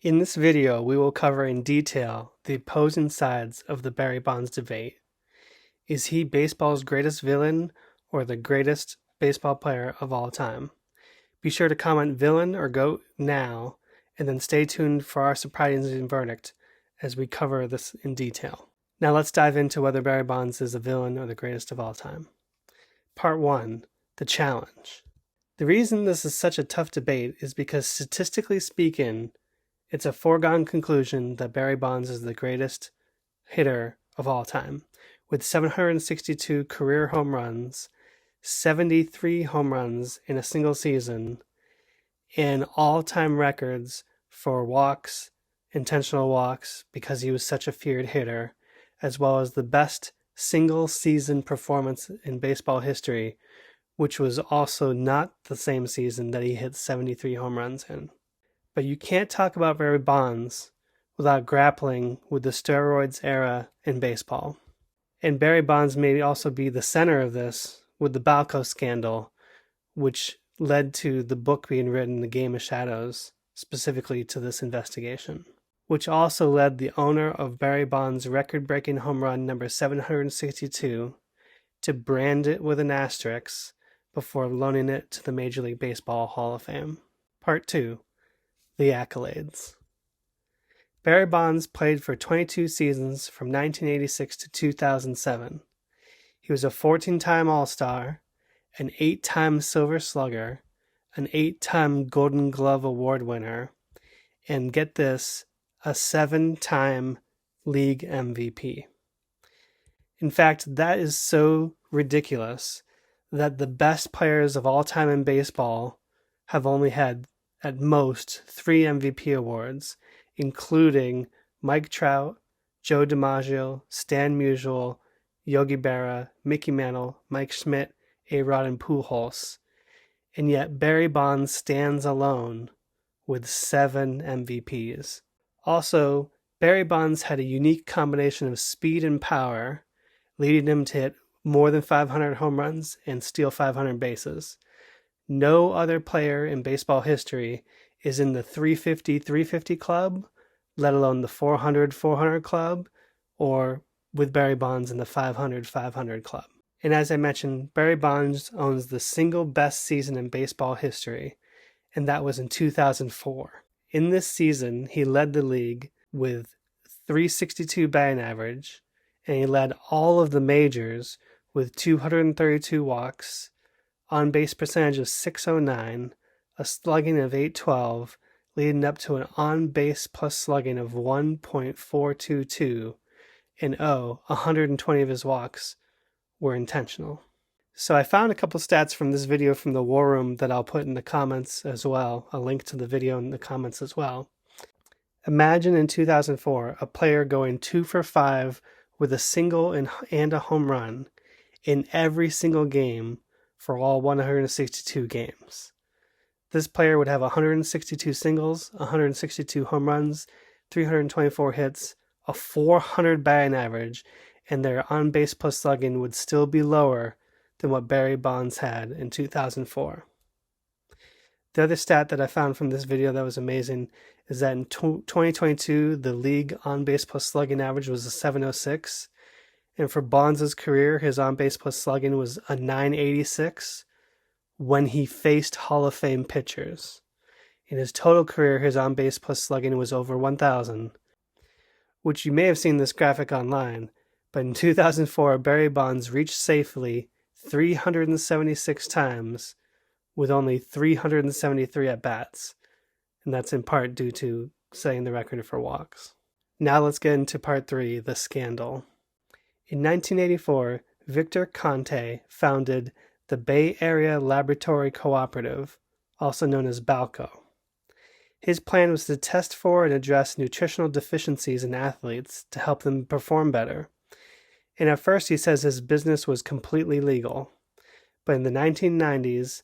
In this video, we will cover in detail the opposing sides of the Barry Bonds debate. Is he baseball's greatest villain or the greatest baseball player of all time? Be sure to comment villain or GOAT now, and then stay tuned for our surprising verdict as we cover this in detail. Now let's dive into whether Barry Bonds is a villain or the greatest of all time. Part 1. The challenge. The reason this is such a tough debate is because statistically speaking, it's a foregone conclusion that Barry Bonds is the greatest hitter of all time, with 762 career home runs, 73 home runs in a single season, and all-time records for walks, intentional walks, because he was such a feared hitter, as well as the best single-season performance in baseball history, which was also not the same season that he hit 73 home runs in. But you can't talk about Barry Bonds without grappling with the steroids era in baseball. And Barry Bonds may also be the center of this with the balco scandal, which led to the book being written, The Game of Shadows, specifically to this investigation, which also led the owner of Barry Bonds' record-breaking home run number 762 to brand it with an asterisk before loaning it to the Major League Baseball Hall of Fame. Part 2. The accolades. Barry Bonds played for 22 seasons from 1986 to 2007. He was a 14-time All-Star, an 8-time Silver Slugger, an 8-time Golden Glove Award winner, and get this, a 7-time League MVP. In fact, that is so ridiculous that the best players of all time in baseball have only had at most 3 MVP awards, including Mike Trout, Joe DiMaggio, Stan Musial, Yogi Berra, Mickey Mantle, Mike Schmidt, A-Rod, and Pujols. And yet Barry Bonds stands alone with 7 MVPs. Also, Barry Bonds had a unique combination of speed and power, leading him to hit more than 500 home runs and steal 500 bases. No other player in baseball history is in the 350-350 club, let alone the 400-400 club, or with Barry Bonds in the 500-500 club. And as I mentioned, Barry Bonds owns the single best season in baseball history, and that was in 2004. In this season, he led the league with 362 batting average, and he led all of the majors with 232 walks, on-base percentage of .609, a slugging of .812, leading up to an on-base plus slugging of 1.422, and 120 of his walks were intentional. So I found a couple stats from this video from the War Room that I'll put in the comments as well, a link to the video in the comments as well. Imagine in 2004, a player going 2 for 5 with a single and a home run in every single game for all 162 games. This player would have 162 singles, 162 home runs, 324 hits, a 400 batting average, and their on-base plus slugging would still be lower than what Barry Bonds had in 2004. The other stat that I found from this video that was amazing is that in 2022, the league on-base plus slugging average was a 706, and for Bonds' career, his on-base plus slugging was a 986 when he faced Hall of Fame pitchers. In his total career, his on-base plus slugging was over 1,000, which you may have seen this graphic online, but in 2004, Barry Bonds reached safely 376 times with only 373 at-bats, and that's in part due to setting the record for walks. Now let's get into part 3, the scandal. In 1984, Victor Conte founded the Bay Area Laboratory Cooperative, also known as balco. His plan was to test for and address nutritional deficiencies in athletes to help them perform better. And at first he says his business was completely legal. But in the 1990s,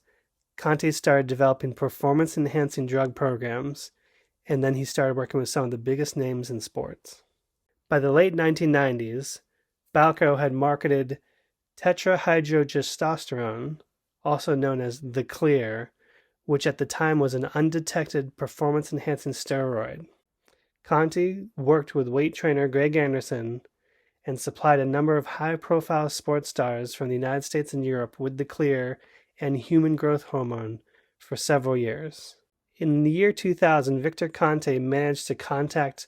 Conte started developing performance-enhancing drug programs, and then he started working with some of the biggest names in sports. By the late 1990s, balco had marketed tetrahydrotestosterone, also known as the Clear, which at the time was an undetected performance-enhancing steroid. Conte worked with weight trainer Greg Anderson and supplied a number of high-profile sports stars from the United States and Europe with the clear and human growth hormone for several years. In the year 2000, Victor Conte managed to contact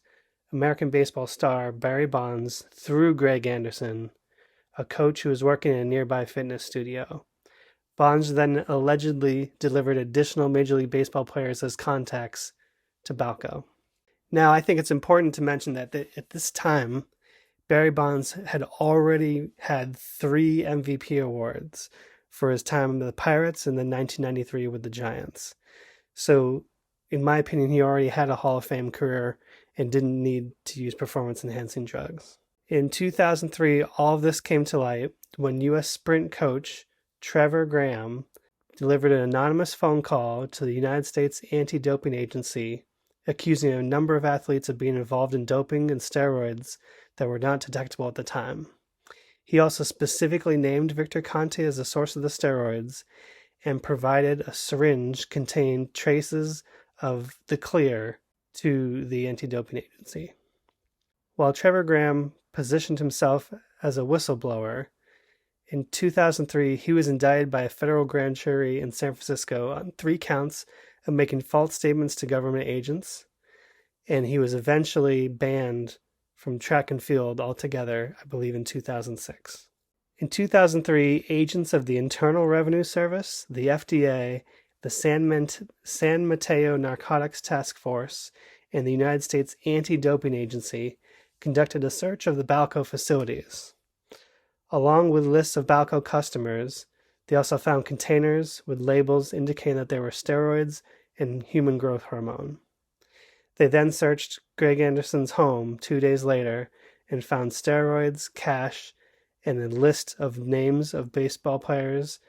American baseball star Barry Bonds through Greg Anderson, a coach who was working in a nearby fitness studio. Bonds then allegedly delivered additional Major League Baseball players as contacts to Balco. Now, I think it's important to mention that at this time, Barry Bonds had already had 3 MVP awards for his time with the Pirates and then 1993 with the Giants. So, in my opinion, he already had a Hall of Fame career and didn't need to use performance-enhancing drugs. In 2003, all of this came to light when U.S. Sprint coach Trevor Graham delivered an anonymous phone call to the United States Anti-Doping Agency, accusing a number of athletes of being involved in doping and steroids that were not detectable at the time. He also specifically named Victor Conte as the source of the steroids and provided a syringe containing traces of the clear to the Anti-Doping Agency. While Trevor Graham positioned himself as a whistleblower, in 2003 he was indicted by a federal grand jury in San Francisco on 3 counts of making false statements to government agents, and he was eventually banned from track and field altogether, I believe in 2006. In 2003, agents of the Internal Revenue Service, the FDA, the San Mateo Narcotics Task Force, and the United States Anti-Doping Agency conducted a search of the Balco facilities. Along with lists of Balco customers, they also found containers with labels indicating that they were steroids and human growth hormone. They then searched Greg Anderson's home 2 days later and found steroids, cash, and a list of names of baseball players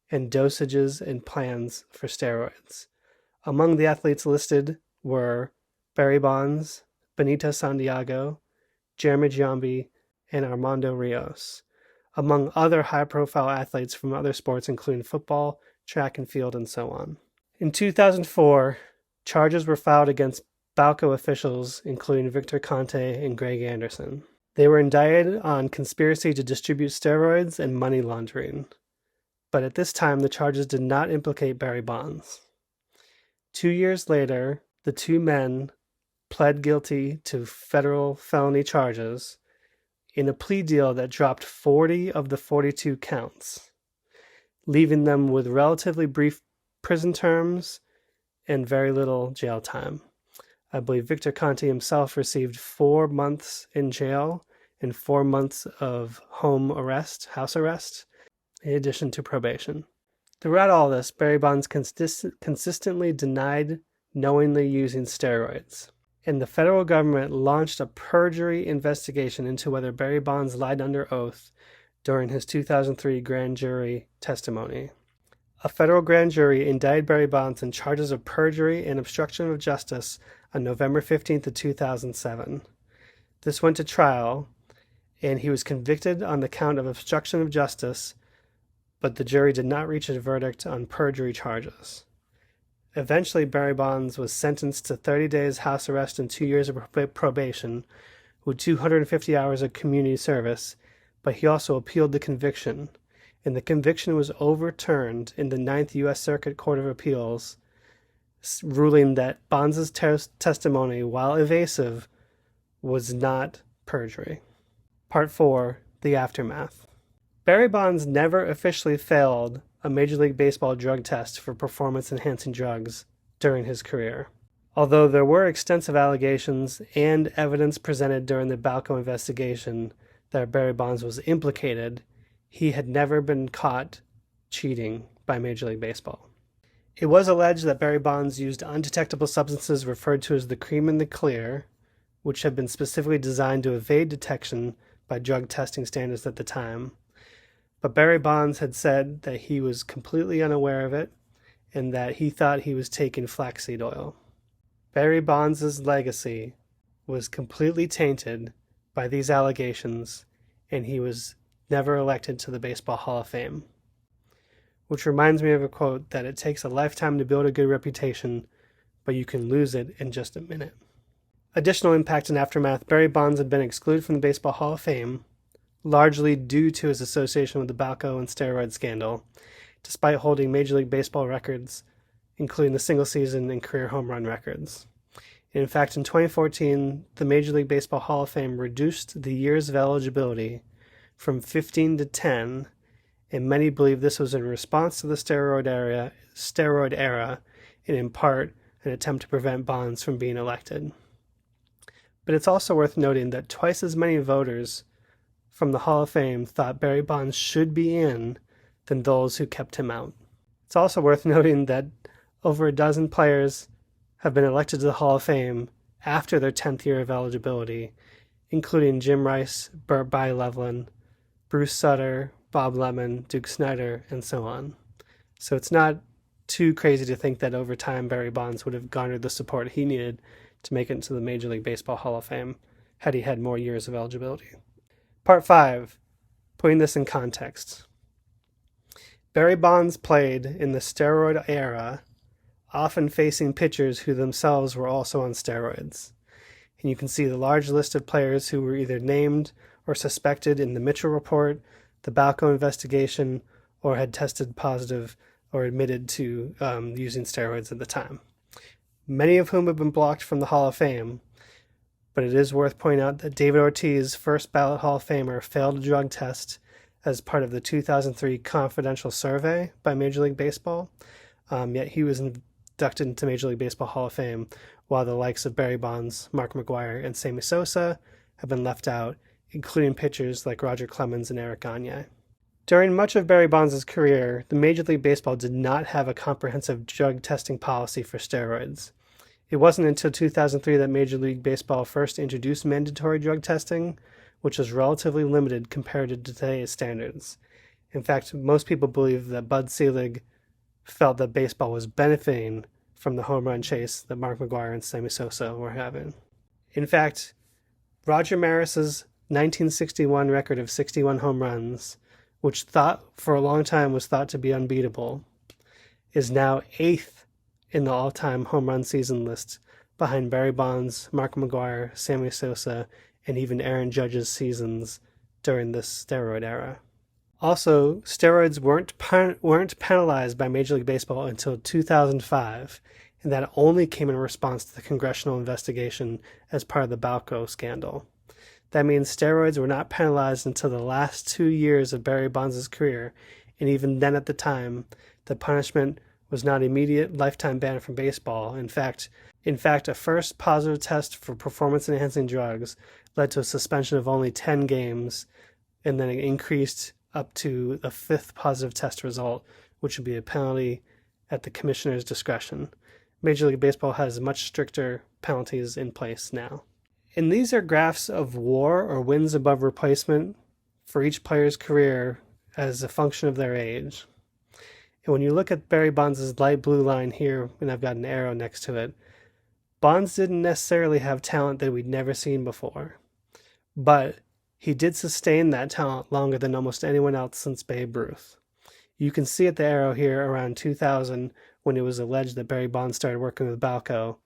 and dosages and plans for steroids. Among the athletes listed were Barry Bonds, Benito Santiago, Jeremy Giambi, and Armando Rios, among other high-profile athletes from other sports including football, track and field, and so on. In 2004, charges were filed against Balco officials, including Victor Conte and Greg Anderson. They were indicted on conspiracy to distribute steroids and money laundering, but at this time the charges did not implicate Barry Bonds. 2 years later, the 2 men pled guilty to federal felony charges in a plea deal that dropped 40 of the 42 counts, leaving them with relatively brief prison terms and very little jail time. I believe Victor Conte himself received 4 months in jail and 4 months of house arrest, in addition to probation. Throughout all this, Barry Bonds consistently denied knowingly using steroids, and the federal government launched a perjury investigation into whether Barry Bonds lied under oath during his 2003 grand jury testimony. A federal grand jury indicted Barry Bonds on charges of perjury and obstruction of justice on November 15th of 2007. This went to trial, and he was convicted on the count of obstruction of justice, but the jury did not reach a verdict on perjury charges. Eventually, Barry Bonds was sentenced to 30 days house arrest and 2 years of probation with 250 hours of community service, but he also appealed the conviction, and the conviction was overturned in the 9th U.S. Circuit Court of Appeals, ruling that Bonds' testimony, while evasive, was not perjury. Part 4. The Aftermath. Barry Bonds never officially failed a Major League Baseball drug test for performance-enhancing drugs during his career. Although there were extensive allegations and evidence presented during the Balco investigation that Barry Bonds was implicated, he had never been caught cheating by Major League Baseball. It was alleged that Barry Bonds used undetectable substances referred to as the cream in the clear, which had been specifically designed to evade detection by drug testing standards at the time. But Barry Bonds had said that he was completely unaware of it and that he thought he was taking flaxseed oil. Barry Bonds' legacy was completely tainted by these allegations, and he was never elected to the Baseball Hall of Fame. Which reminds me of a quote that it takes a lifetime to build a good reputation, but you can lose it in just a minute. Additional impact and aftermath: Barry Bonds had been excluded from the Baseball Hall of Fame, largely due to his association with the balco and steroid scandal, despite holding Major League Baseball records, including the single season and career home run records. In fact, in 2014, the Major League Baseball Hall of Fame reduced the years of eligibility from 15 to 10, and many believe this was in response to the steroid era, and in part an attempt to prevent Bonds from being elected. But it's also worth noting that twice as many voters from the Hall of Fame thought Barry Bonds should be in than those who kept him out. It's also worth noting that over a dozen players have been elected to the Hall of Fame after their 10th year of eligibility, including Jim Rice, Burt Blyleven, Bruce Sutter, Bob Lemon, Duke Snider, and so on. So it's not too crazy to think that over time Barry Bonds would have garnered the support he needed to make it into the Major League Baseball Hall of Fame had he had more years of eligibility. Part 5. Putting this in context. Barry Bonds played in the steroid era, often facing pitchers who themselves were also on steroids. And you can see the large list of players who were either named or suspected in the Mitchell Report, the balco investigation, or had tested positive or admitted to using steroids at the time. Many of whom have been blocked from the Hall of Fame, but it is worth pointing out that David Ortiz, first ballot Hall of Famer, failed a drug test as part of the 2003 confidential survey by Major League Baseball, yet he was inducted into Major League Baseball Hall of Fame, while the likes of Barry Bonds, Mark McGwire, and Sammy Sosa have been left out, including pitchers like Roger Clemens and Eric Gagne. During much of Barry Bonds' career, the Major League Baseball did not have a comprehensive drug testing policy for steroids. It wasn't until 2003 that Major League Baseball first introduced mandatory drug testing, which was relatively limited compared to today's standards. In fact, most people believe that Bud Selig felt that baseball was benefiting from the home run chase that Mark McGwire and Sammy Sosa were having. In fact, Roger Maris's 1961 record of 61 home runs, which for a long time was thought to be unbeatable, is now 8th in the all-time home run season list, behind Barry Bonds, Mark McGwire, Sammy Sosa, and even Aaron Judge's seasons during this steroid era. Also, steroids weren't penalized by Major League Baseball until 2005, and that only came in response to the congressional investigation as part of the balco scandal. That means steroids were not penalized until the last 2 years of Barry Bonds' career, and even then at the time, the punishment was not immediate lifetime ban from baseball. In fact, a first positive test for performance-enhancing drugs led to a suspension of only 10 games, and then it increased up to a 5th positive test result, which would be a penalty at the commissioner's discretion. Major League Baseball has much stricter penalties in place now. And these are graphs of WAR, or wins above replacement, for each player's career as a function of their age. And when you look at Barry Bonds' light blue line here, and I've got an arrow next to it, Bonds didn't necessarily have talent that we'd never seen before. But he did sustain that talent longer than almost anyone else since Babe Ruth. You can see at the arrow here around 2000, when it was alleged that Barry Bonds started working with balco,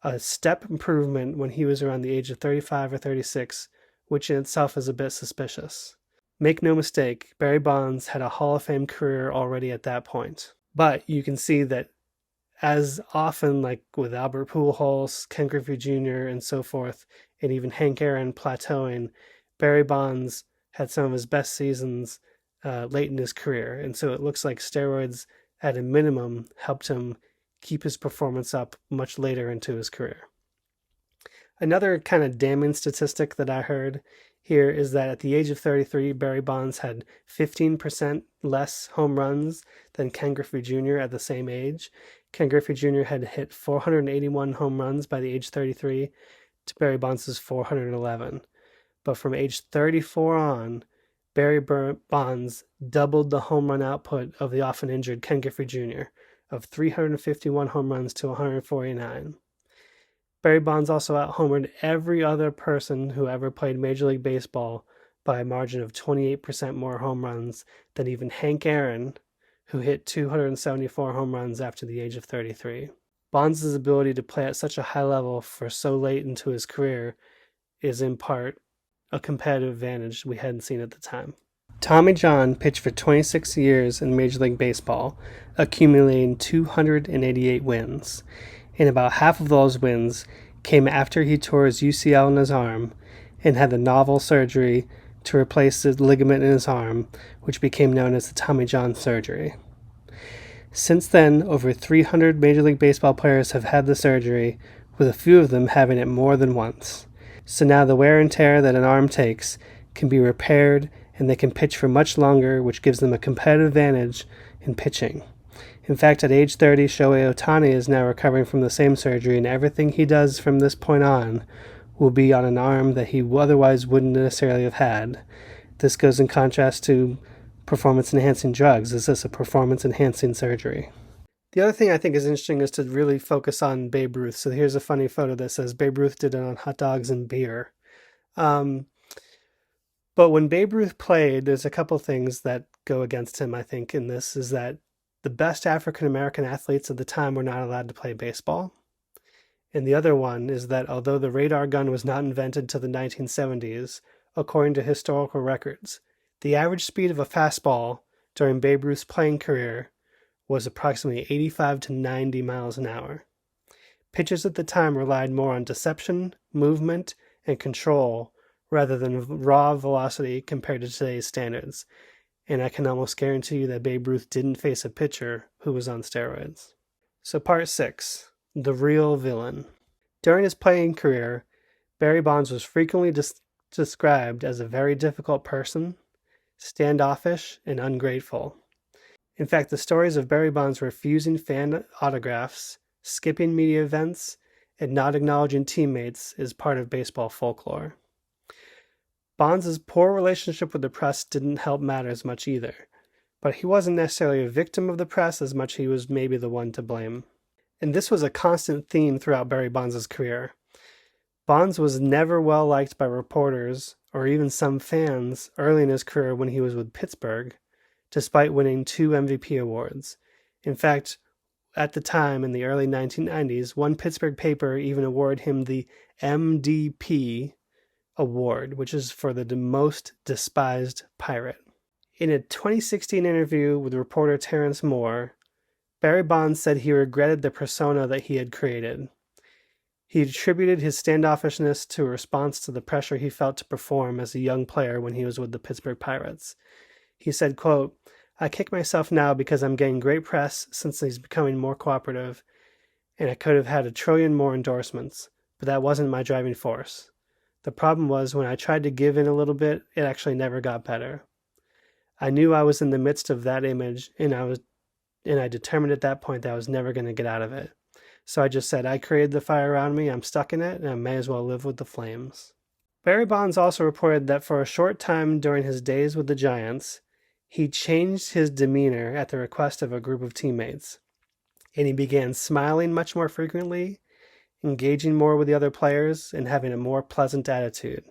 a step improvement when he was around the age of 35 or 36, which in itself is a bit suspicious. Make no mistake, Barry Bonds had a Hall of Fame career already at that point. But you can see that as often, like with Albert Pujols, Ken Griffey Jr., and so forth, and even Hank Aaron plateauing, Barry Bonds had some of his best seasons late in his career. And so it looks like steroids, at a minimum, helped him keep his performance up much later into his career. Another kind of damning statistic that I heard here is that at the age of 33, Barry Bonds had 15% less home runs than Ken Griffey Jr. at the same age. Ken Griffey Jr. had hit 481 home runs by the age 33 to Barry Bonds' 411. But from age 34 on, Barry Bonds doubled the home run output of the often injured Ken Griffey Jr. of 351 home runs to 149. Barry Bonds also out-homered every other person who ever played Major League Baseball by a margin of 28% more home runs than even Hank Aaron, who hit 274 home runs after the age of 33. Bonds' ability to play at such a high level for so late into his career is in part a competitive advantage we hadn't seen at the time. Tommy John pitched for 26 years in Major League Baseball, accumulating 288 wins, and about half of those wins came after he tore his UCL in his arm and had the novel surgery to replace the ligament in his arm, which became known as the Tommy John surgery. Since then, over 300 Major League Baseball players have had the surgery, with a few of them having it more than once. So now the wear and tear that an arm takes can be repaired, and they can pitch for much longer, which gives them a competitive advantage in pitching. In fact, at age 30, Shohei Ohtani is now recovering from the same surgery, and everything he does from this point on will be on an arm that he otherwise wouldn't necessarily have had. This goes in contrast to performance-enhancing drugs. This is a performance-enhancing surgery. The other thing I think is interesting is to really focus on Babe Ruth. So here's a funny photo that says Babe Ruth did it on hot dogs and beer. But when Babe Ruth played, there's a couple things that go against him, I think, in this, is that the best African-American athletes at the time were not allowed to play baseball. And the other one is that although the radar gun was not invented until the 1970s, according to historical records, the average speed of a fastball during Babe Ruth's playing career was approximately 85 to 90 miles an hour. Pitchers at the time relied more on deception, movement, and control rather than raw velocity compared to today's standards. And I can almost guarantee you that Babe Ruth didn't face a pitcher who was on steroids. So part 6, the real villain. During his playing career, Barry Bonds was frequently described as a very difficult person, standoffish, and ungrateful. In fact, the stories of Barry Bonds refusing fan autographs, skipping media events, and not acknowledging teammates is part of baseball folklore. Bonds' poor relationship with the press didn't help matters much either, but he wasn't necessarily a victim of the press as much as he was maybe the one to blame. And this was a constant theme throughout Barry Bonds' career. Bonds was never well liked by reporters or even some fans early in his career when he was with Pittsburgh, despite winning 2 MVP awards. In fact, at the time, in the early 1990s, one Pittsburgh paper even awarded him the MDP award, which is for the most despised pirate. In a 2016 interview with reporter Terrence Moore, Barry Bonds said he regretted the persona that he had created. He attributed his standoffishness to a response to the pressure he felt to perform as a young player when he was with the Pittsburgh Pirates. He said, quote, "I kick myself now because I'm getting great press since he's becoming more cooperative, and I could have had 1 trillion more endorsements, but that wasn't my driving force. The problem was when I tried to give in a little bit, it actually never got better. I knew I was in the midst of that image, and I determined at that point that I was never going to get out of it. So I just said, I created the fire around me, I'm stuck in it, and I may as well live with the flames." Barry Bonds also reported that for a short time during his days with the Giants, he changed his demeanor at the request of a group of teammates, and he began smiling much more frequently, engaging more with the other players, and having a more pleasant attitude.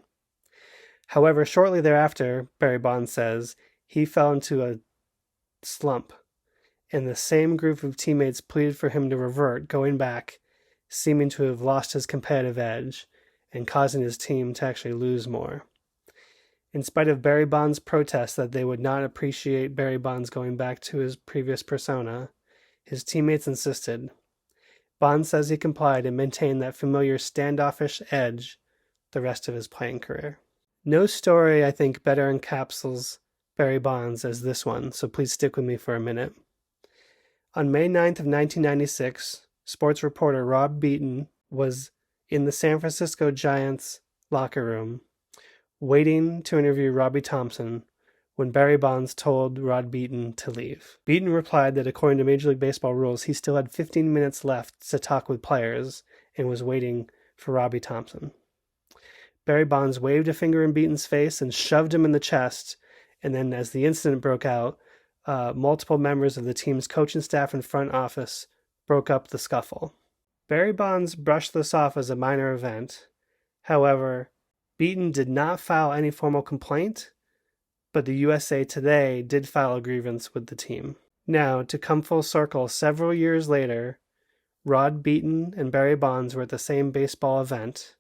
However, shortly thereafter, Barry Bonds says, he fell into a slump, and the same group of teammates pleaded for him to revert, going back, seeming to have lost his competitive edge, and causing his team to actually lose more. In spite of Barry Bonds' protests that they would not appreciate Barry Bonds going back to his previous persona, his teammates insisted. Bonds says he complied and maintained that familiar standoffish edge the rest of his playing career. No story, I think, better encapsulates Barry Bonds as this one, so please stick with me for a minute. On May 9th of 1996, sports reporter Rob Beaton was in the San Francisco Giants locker room waiting to interview Robbie Thompson when Barry Bonds told Rod Beaton to leave. Beaton replied that according to Major League Baseball rules, he still had 15 minutes left to talk with players and was waiting for Robbie Thompson. Barry Bonds waved a finger in Beaton's face and shoved him in the chest, and then as the incident broke out, multiple members of the team's coaching staff and front office broke up the scuffle. Barry Bonds brushed this off as a minor event. However, Beaton did not file any formal complaint, but the USA Today did file a grievance with the team. Now, to come full circle, several years later, Rod Beaton and Barry Bonds were at the same baseball event,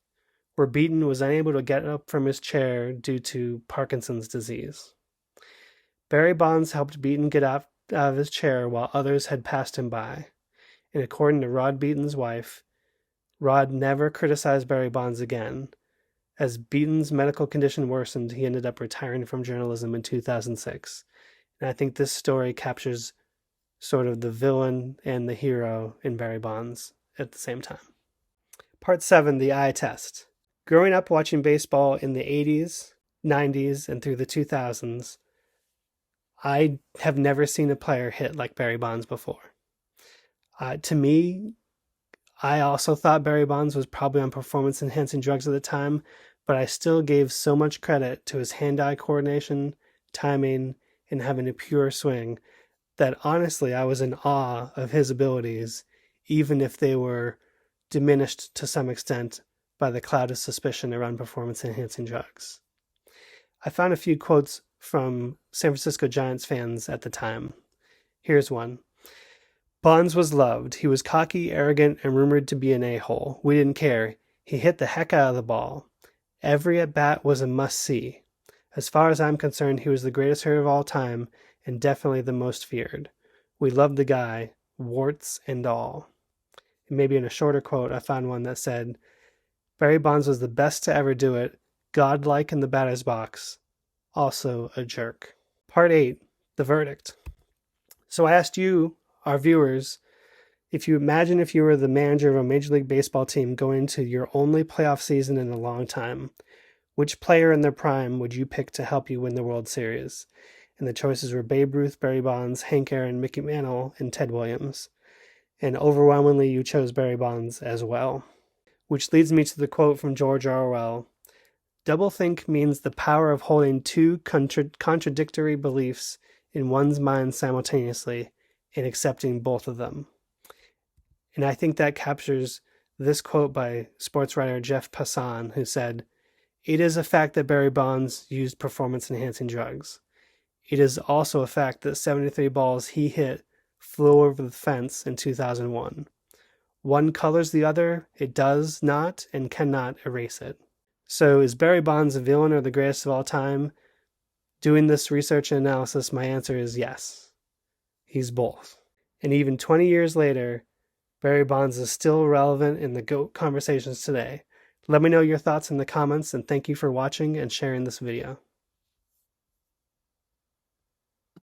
where Beaton was unable to get up from his chair due to Parkinson's disease. Barry Bonds helped Beaton get out of his chair while others had passed him by, and according to Rod Beaton's wife, Rod never criticized Barry Bonds again. As Beaton's medical condition worsened, he ended up retiring from journalism in 2006. And I think this story captures sort of the villain and the hero in Barry Bonds at the same time. Part 7, the eye test. Growing up watching baseball in the 80s, 90s, and through the 2000s, I have never seen a player hit like Barry Bonds before. To me, I also thought Barry Bonds was probably on performance-enhancing drugs at the time, but I still gave so much credit to his hand-eye coordination, timing, and having a pure swing that honestly I was in awe of his abilities, even if they were diminished to some extent by the cloud of suspicion around performance-enhancing drugs. I found a few quotes from San Francisco Giants fans at the time. Here's one. Bonds was loved. He was cocky, arrogant, and rumored to be an a-hole. We didn't care. He hit the heck out of the ball. Every at-bat was a must-see. As far as I'm concerned, he was the greatest hitter of all time and definitely the most feared. We loved the guy, warts and all. And maybe in a shorter quote, I found one that said, Barry Bonds was the best to ever do it, godlike in the batter's box, also a jerk. Part 8, the verdict. So I asked you, our viewers, if you imagine if you were the manager of a Major League Baseball team going into your only playoff season in a long time, which player in their prime would you pick to help you win the World Series? And the choices were Babe Ruth, Barry Bonds, Hank Aaron, Mickey Mantle, and Ted Williams. And overwhelmingly, you chose Barry Bonds as well. Which leads me to the quote from George Orwell. Doublethink means the power of holding two contradictory beliefs in one's mind simultaneously and accepting both of them. And I think that captures this quote by sports writer Jeff Passan, who said, it is a fact that Barry Bonds used performance-enhancing drugs. It is also a fact that 73 balls he hit flew over the fence in 2001. One colors the other, it does not and cannot erase it. So is Barry Bonds a villain or the greatest of all time? Doing this research and analysis, my answer is yes. He's both. And even 20 years later, Barry Bonds is still relevant in the GOAT conversations today. Let me know your thoughts in the comments, and thank you for watching and sharing this video.